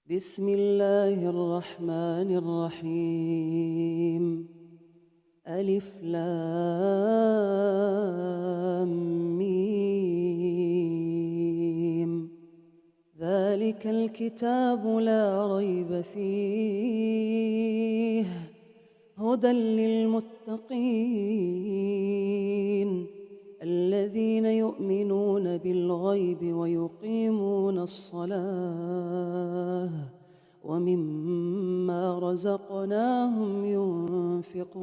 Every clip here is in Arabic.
بسم الله الرحمن الرحيم. ألف لام ميم. ذلك الكتاب لا ريب فيه هدى للمتقين الذين يؤمنون بالغيب ويقيمون الصلاة ومما رزقناهم ينفقون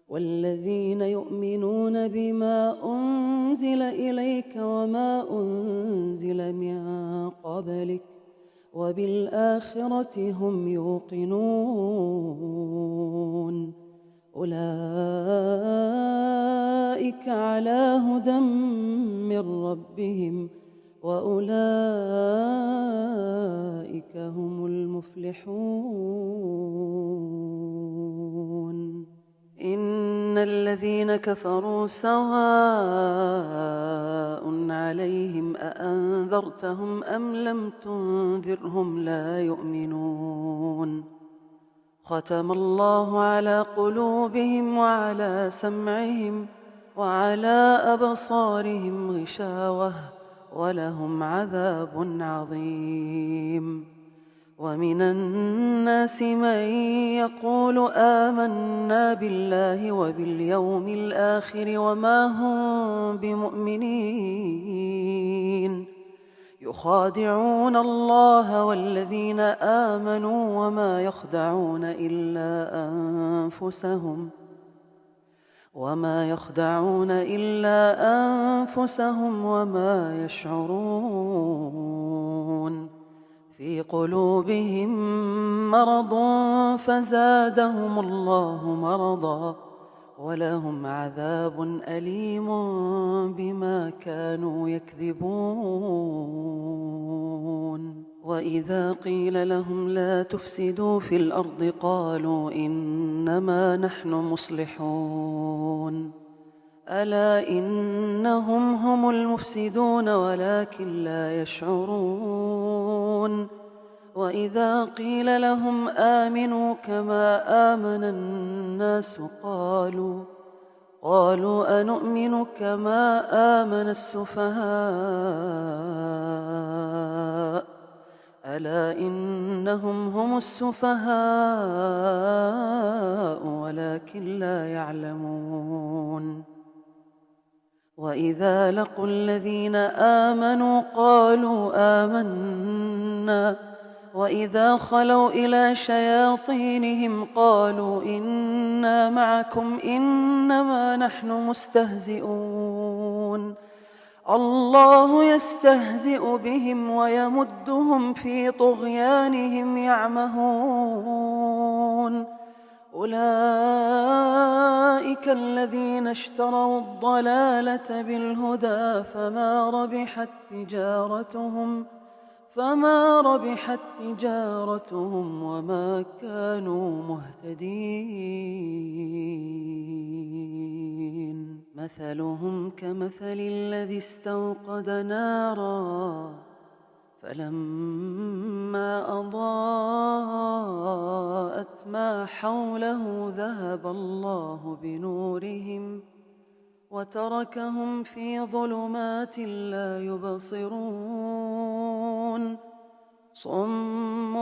والذين يؤمنون بما أنزل إليك وما أنزل من قبلك وبالآخرة هم يوقنون أولئك على هدى من ربهم وأولئك هم المفلحون. إن الذين كفروا سواء عليهم أأنذرتهم أم لم تنذرهم لا يؤمنون. ختم الله على قلوبهم وعلى سمعهم وعلى أبصارهم غشاوة ولهم عذاب عظيم. ومن الناس من يقول آمنا بالله وباليوم الآخر وما هم بمؤمنين يخادعون الله والذين آمنوا وما يخدعون إلا أنفسهم وما يشعرون. في قلوبهم مرض فزادهم الله مرضا ولهم عذاب أليم بما كانوا يكذبون. وإذا قيل لهم لا تفسدوا في الأرض قالوا إنما نحن مصلحون. ألا إنهم هم المفسدون ولكن لا يشعرون. وإذا قيل لهم آمنوا كما آمن الناس قالوا أنؤمن كما آمن السفهاء. ألا إنهم هم السفهاء ولكن لا يعلمون. وإذا لقوا الذين آمنوا قالوا آمنا وإذا خلوا إلى شياطينهم قالوا إنا معكم إنما نحن مستهزئون. الله يستهزئ بهم ويمدهم في طغيانهم يعمهون. أولئك الذين اشتروا الضلالة بالهدى فما ربحت تجارتهم وما كانوا مهتدين. مثلهم كمثل الذي استوقد نارا فلما أضاءت ما حوله ذهب الله بنورهم وتركهم في ظلمات لا يبصرون. صم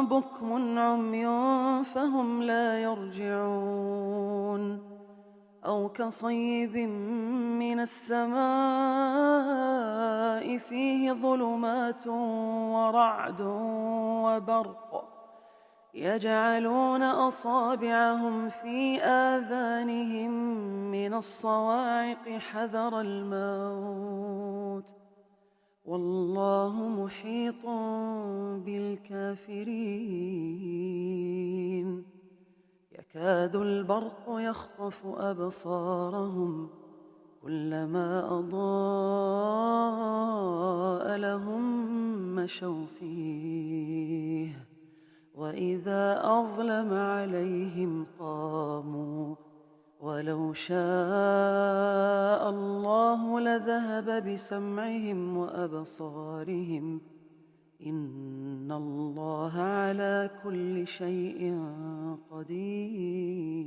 بكم عمي فهم لا يرجعون. أو كصيب من السماء فيه ظلمات ورعد وبرق يجعلون أصابعهم في آذانهم من الصواعق حذر الموت والله محيط بالكافرين. يكاد البرق يخطف أبصارهم كلما أضاء لهم مشوا فيه وإذا أظلم عليهم قاموا ولو شاء الله لذهب بسمعهم وأبصارهم إن الله على كل شيء قدير.